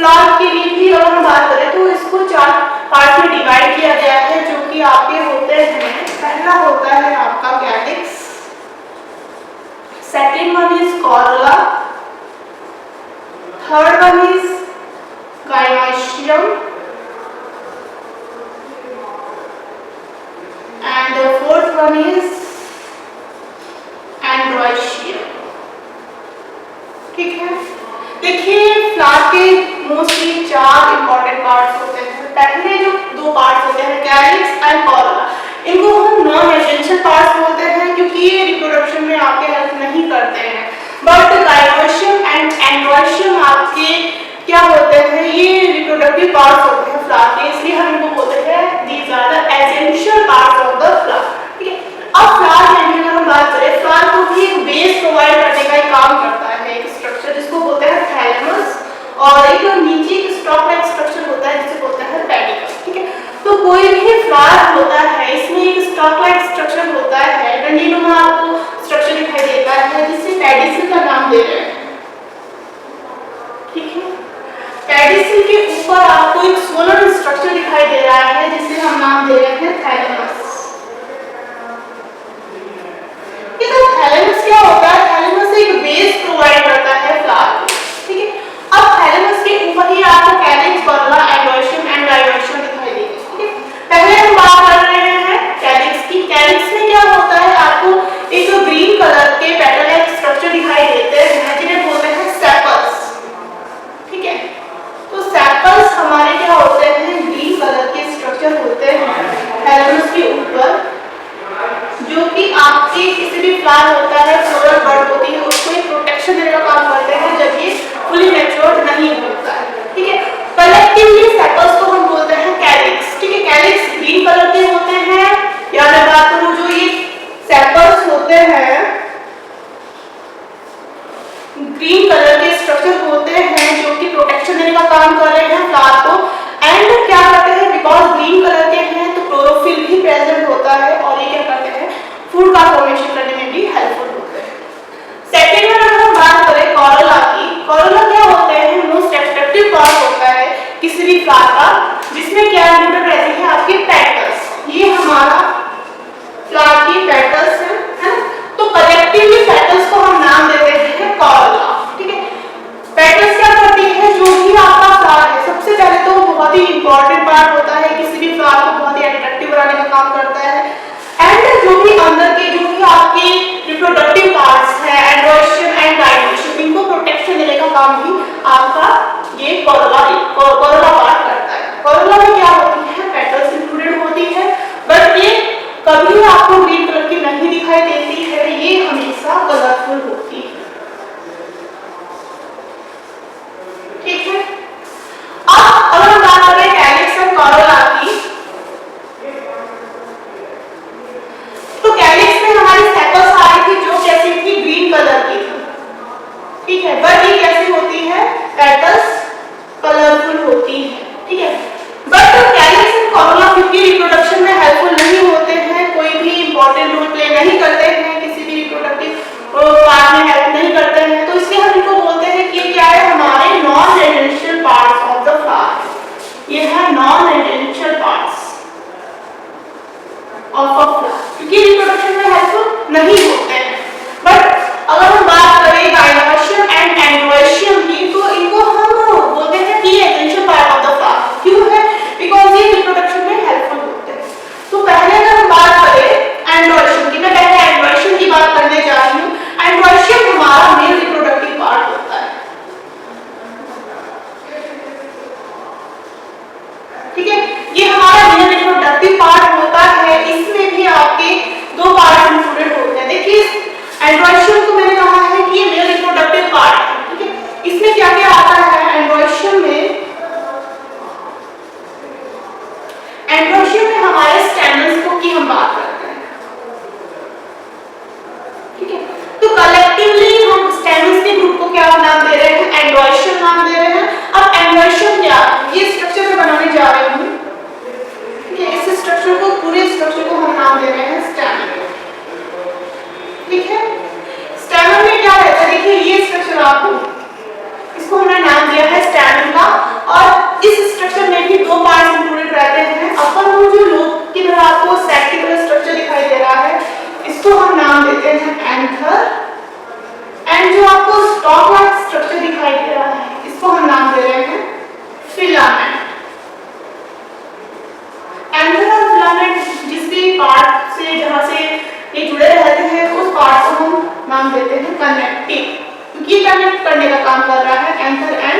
Flower के लिए भी अगर हम बात करें तो इसको 4 पार्ट में डिवाइड किया गया है, जो कि आपके होते हैं। पहला होता है आपका calyx, second one is corolla, third one is gynoecium, and the fourth one is androecium। ठीक है, देखिए फ्लावर के मोस्टली 4 इंपॉर्टेंट पार्ट्स होते हैं। पहले जो 2 पार्ट्स होते हैं कैलिक्स एंड कॉरोला, इनको हम नॉन एसेंशियल पार्ट्स बोलते हैं क्योंकि ये रिप्रोडक्शन में आपके हेल्प नहीं करते हैं। बट गाइनोइशियम एंड एंड्रोइशियम आपके क्या होते हैं, ये रिप्रोडक्टिव पार्ट्स होते हैं फ्लावर के, इसलिए हम इनको बोलते हैं these are the essential parts of the flower. ठीक है, अब फ्लावर में अगर हम बात करें, फ्लावर को भी एक बेस प्रोवाइड करने का एक काम करता है, एक स्ट्रक्चर जिसको बोलते हैं थैलेमस, और एक नीचे एक स्टॉक लाइक स्ट्रक्चर होता है जिसे बोलते हैं पेडिकल। ठीक है, तो कोई भी फ्लावर होता है इसमें एक स्टॉक लाइक स्ट्रक्चर होता है, डंडीनुमा आपको स्ट्रक्चर दिखाई देता है जिसे पेडिसिल का नाम दे रहे हैं। ठीक है, पेडिसिल के ऊपर आपको एक सोलर स्ट्रक्चर दिखाई दे रहा है जिसे हम नाम दे रहे हैं थैलेमस। ये तो थैलेमस क्या होता है, थैलेमस एक बेस प्रोवाइड करता है फ्लावर को। ठीक है, अब थैलेमस के ऊपर ही आपको कैलिक्स, कॉरोला, एंड्रोइशियम एंड गाइनोइशियम दिखाई देंगे। ठीक है, पहले हम बात कर रहे हैं कैलिक्स की। कैलिक्स में क्या होता है, आपको एक ग्रीन कलर के पेटल लाइक स्ट्रक्चर दिखाई देते हैं जिन्हें बोलते हैं सेपल्स। ठीक है, तो सेपल्स हमारे क्या होते हैं, ग्रीन कलर के स्ट्रक्चर होते हैं थैलेमस के ऊपर, जो कि आपके किसी भी फ्लावर होता है, फ्लोरल बर्ड होती है, उसको एक प्रोटेक्शन देने का काम करते हैं जब ये फुली मैच्योर्ड नहीं होता है। ठीक है, कलेक्टिवली सेपल्स को हम बोलते हैं कैलिक्स। ठीक है, कैलिक्स ग्रीन कलर के होते हैं, या मैं बात करूं जो ये सेपल्स होते हैं ग्रीन कलर के स्ट्रक्चर होते हैं जो कि प्रोटेक्शन देने का काम कर रहे हैं फ्लावर को। एंड क्या करते हैं, बिकॉज ग्रीन कलर के हैं तो क्लोरोफिल भी प्रेजेंट होता है और ये क्या करते हैं, फूड का फॉर्मेशन करने में भी हेल्पफुल होते हैं। सेकेंड में अगर हम बात करें कॉरोला की, कॉरोला क्या होते हैं, मोस्ट एट्रैक्टिव पार्ट होता है किसी भी फ्लावर का, जिसमें क्या इंक्लूडेड रहती है आपके पेटल्स। ये हमारा फ्लावर की पेटल्स है ना, तो कलेक्टिवली पेटल्स को हम नाम देते हैं कॉरोला। ठीक है, पेटल्स क्या करती है, जो भी आपका फ्लावर है, सबसे पहले तो बहुत ही इंपॉर्टेंट पार्ट होता है, किसी भी फ्लावर को बहुत ही अट्रैक्टिव बनाने का काम करता है। एंड जो भी अंदर के जो भी आपके रिप्रोडक्टिव पार्ट्स हैं, एंड्रोइशियम एंड गाइनोइशियम, इनको प्रोटेक्शन देने का काम भी आपका ये कॉरोला पार्ट करता है। कॉरोला में क्या होती है, पेटल्स इंक्लूडेड होती है, बट ये कभी आपको ग्रीन कलर की नहीं दिखाई देती है, ये हमेशा कलरफुल होती है। ठीक है, अब अगर हम बात करें कैलिक्स एंड कॉरोला की, तो कैलिक्स में हमारी सेपल्स आ रही थी जो कैसी थी, ग्रीन कलर की थी। ठीक है, बट ये कैसी होती है, पेटल्स कलरफुल होती है। ठीक है, बट कैलिक्स एंड कॉरोला क्योंकि रिप्रोडक्शन में हेल्पफुल नहीं होते हैं, कोई भी इंपॉर्टेंट रोल प्ले नहीं करते हैं, किसी भी रिप्रोडक्टिव पार्ट में हेल्प नहीं करते हैं, तो इसलिए हम इनको बोलते हैं कि क्या है, हमारे non essential parts of the flower. ये है non essential parts of a flower, क्योंकि रिप्रोडक्शन में हेल्पफुल नहीं होते हैं। बट अगर हम बात करें गाइनोइशियम एंड एंड्रोइशियम की, तो इनको हम बोलते हैं कि essential part of the flower. क्यों है, बिकॉज ये रिप्रोडक्शन में हेल्पफुल होते हैं। तो पहले अगर हम बात करें एंड्रोइशियम की, मैं पहले एंड्रोइशियम की बात करने जा रही हूँ। एंड्रोइशियम हमारा मेल रिप्रोडक्टिव पार्ट होता है। ठीक है, ये हमारा मेल रिप्रोडक्टिव पार्ट होता है, इसमें भी आपके 2 पार्ट इंक्लूडेड होते हैं। देखिए एंड्रोइशियम को मैंने कहा है कि ये मेल रिप्रोडक्टिव पार्ट है। ठीक है, इसमें क्या क्या आता है, एंड्रोइशियम में हमारे स्टैमेन्स को की हम बात करते हैं। ठीक है, तो कलेक्टिवली हम स्टैमेन्स के ग्रुप को क्या नाम दे रहे हैं, एंड्रोइशियम नाम दे रहे हैं। अब एंड्रोइशियम क्या, ये स्ट्रक्चर मैं बनाने जा रही हूँ। ठीक है, इस स्ट्रक्चर को, पूरे स्ट्रक्चर को हम नाम दे रहे हैं स्टैमेन। ठीक है, स्टैमेन में क्या रहता है, देखिए ये स्ट्रक्चर आपको, इसको हमने नाम दिया है स्टैमेन का, नाम देते हैं कनेक्टिव, क्योंकि ये कनेक्ट करने का काम कर रहा है एंथर एंड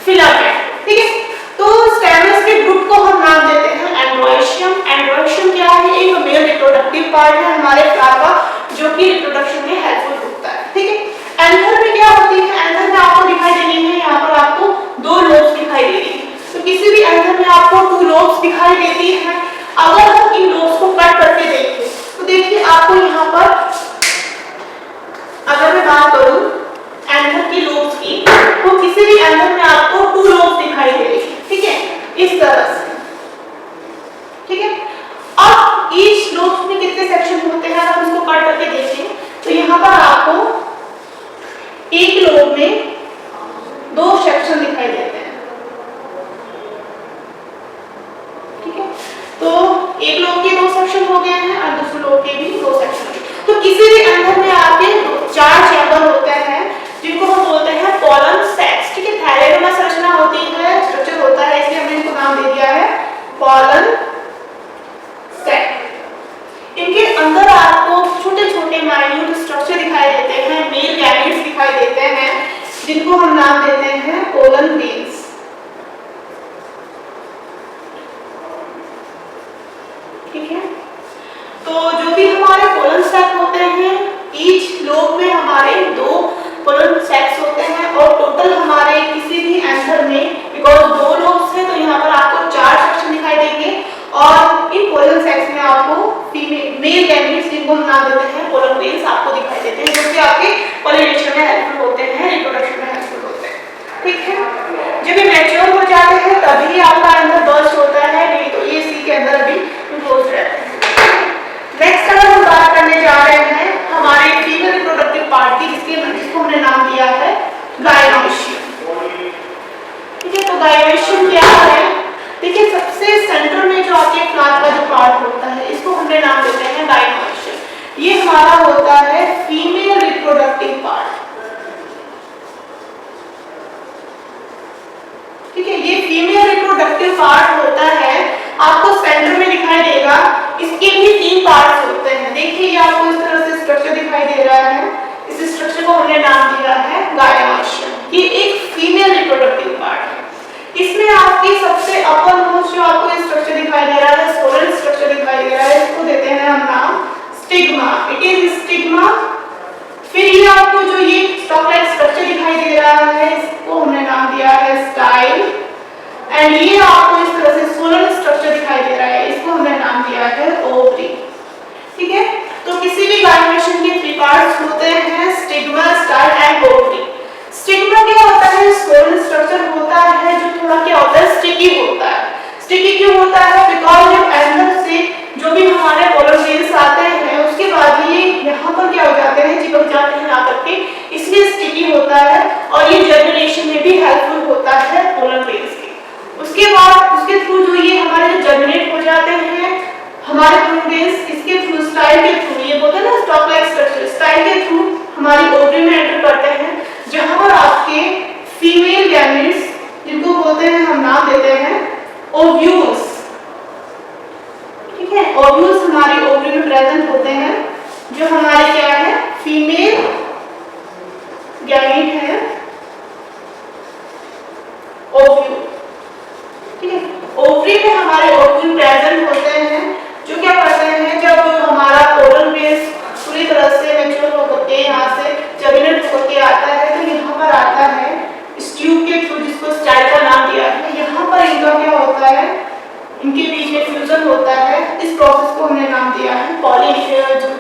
फिलामेंट। ठीक है, तो स्टेमस के ग्रुप को हम नाम देते हैं एंड्रोइशियम। एंड्रोइशियम क्या है? एक मेल रिप्रोडक्टिव पार्ट है हमारे फ्लावर का, जो कि रिप्रोडक्शन में हेल्पफुल होता है। ठीक है, एंथर में क्या होती है? एंथर में आपको दिखाई देनी है, यहाँ पर आपको 2 लोब्स दिखाई दे रही है। तो किसी भी एंथर में आपको 2 लोब्स दिखाई देती है। अगर हम इन लोब्स को कट करके देखें तो देखिए आपको यहाँ पर, अगर मैं बात करूं एंथर की लोब्स की, तो किसी भी एंथर में आपको 2 लोब्स दिखाई दे रही है। ठीक है, इस तरह से। ठीक है, अब ईच लोब्स में कितने सेक्शन होते हैं, अगर हम इसको कट करके देखें तो यहाँ पर आपको एक लोब में 2 सेक्शन दिखाई देते हैं। ठीक है, तो एक लोब के 2 सेक्शन हो गए हैं और दूसरे लोब के भी 2 सेक्शन। तो किसी भी एंथर में आपके 4 चैम्बर होते हैं, जिनको हम बोलते हैं पोलन सेक्स। ठीक है, थैलेडोमा संरचना होती है, स्ट्रक्चर होता है, इसलिए हमने इनको नाम दे दिया है पोलन सेक्स। इनके अंदर आपको छोटे-छोटे माइन्यूट स्ट्रक्चर दिखाई देते हैं, मेल गैमेट्स दिखाई देते हैं, जिनको हम नाम देते हैं पोलन ग्रेन्स। ठीक है, तो जो भी हमारे पोलन सेक होते हैं, ईच लोब में हमारे 2 पोलन सेक्स होते हैं और टोटल हमारे किसी भी एंथर में, बिकॉज 2 लोब्स हैं तो यहाँ पर आपको 4 सेक्शन दिखाई देंगे और इन पोलन सेक्स में आपको फीमेल मेल गैमेट्स, जिनको हम नाम देते हैं पोलन ग्रेन्स, आपको दिखाई देते हैं, जो कि आपके पॉलिनेशन में हेल्पफुल होते हैं, रिप्रोडक्शन में हेल्पफुल होते हैं। ठीक है, जब ये मैच्योर हो जाते हैं तभी आपका एंथर बर्स्ट होता है, नहीं तो ये सी के अंदर अभी क्लोज रहते हैं। नेक्स्ट अगर हम बात करने जा रहे हैं हमारे फीमेल रिप्रोडक्टिव पार्ट की, जिसको हमने नाम दिया है गायनोइशियम। ठीक है, तो गायनोइशियम क्या है? देखिए, सबसे सेंटर में जो आपके फ्लावर का जो पार्ट होता है, इसको हमने नाम देते हैं गायनोइशियम। ये हमारा होता है फीमेल रिप्रोडक्टिव पार्ट। ठीक है, ये फीमेल रिप्रोडक्टिव पार्ट होता है, आपको सेंटर में दिखाई देगा। इसके भी 3 पार्ट्स होते हैं। देखिए, ये आपको इस तरह से स्ट्रक्चर दिखाई दे रहा है, इस स्ट्रक्चर को हमने नाम दिया है गायनोइशियम। ये एक फीमेल रिप्रोडक्टिव पार्ट है। इसमें आपकी सबसे अपर मोस्ट जो आपको स्ट्रक्चर दिखाई दे रहा है, सोलर स्ट्रक्चर दिखाई दे रहा है, इसको देते हैं हम नाम स्टिग्मा। It is stigma. फिर ये आपको जो ये स्टॉक लाइक स्ट्रक्चर दिखाई दे रहा है, इसको हमने नाम दिया है स्टाइल। एंड ये आपको इस तरह से सोलर स्ट्रक्चर दिखाई दे रहा है, इसको हमने नाम दिया है ओवरी। ठीक है, तो किसी भी गायनोइशियम के 3 पार्ट्स होते हैं, stigma, style and ovary. Stigma क्या होता है? सोलर स्ट्रक्चर होता है, जो थोड़ा क्या होता है, स्टिकी होता है। स्टिकी क्यों होता है? बिकॉज जब एंथर से जो भी हमारे पोलन ग्रेन्स आते हैं, उसके बाद ये यहाँ पर क्या हो जाते हैं, चिपक जाते हैं आकर के, इसलिए स्टिकी होता है और ये जर्मिनेशन में भी हेल्पफुल होता है पोलन ग्रेन्स के। उसके बाद उसके थ्रू जो ये हमारे जर्मिनेट हो जाते हैं हमारे पोलन ग्रेन्स, इसके थ्रू स्टाइल के थ्रू, ये बोलते हैं ना स्टॉक लाइक स्ट्रक्चर, स्टाइल के थ्रू हमारी ओवरी में एंटर करते हैं, जहां पर आपके फीमेल गैमेट्स, जिनको बोलते हैं हम नाम देते हैं ओव्यूल्स। ठीक है, ओव्यूल्स हमारी ओवरी में प्रेजेंट होते हैं, जो हमारे क्या है, फीमेल गैमेट है, ओव्यूल। ठीक है, ओवरी में हमारे ओव्यूल प्रेजेंट होते हैं, जो क्या करते हैं, जब हमारा पोलन ग्रेन्स पूरी तरह से मैच्योर होकर के यहाँ से जर्मिनेट होकर के आता है, तो यहाँ पर आता है इस ट्यूब के थ्रू, जिसको स्टाइल का नाम दिया है। यहाँ पर इनका क्या होता है, इनके बीच में फ्यूजन होता है। इस प्रोसेस को हमने नाम दिया है फर्टिलाइजेशन।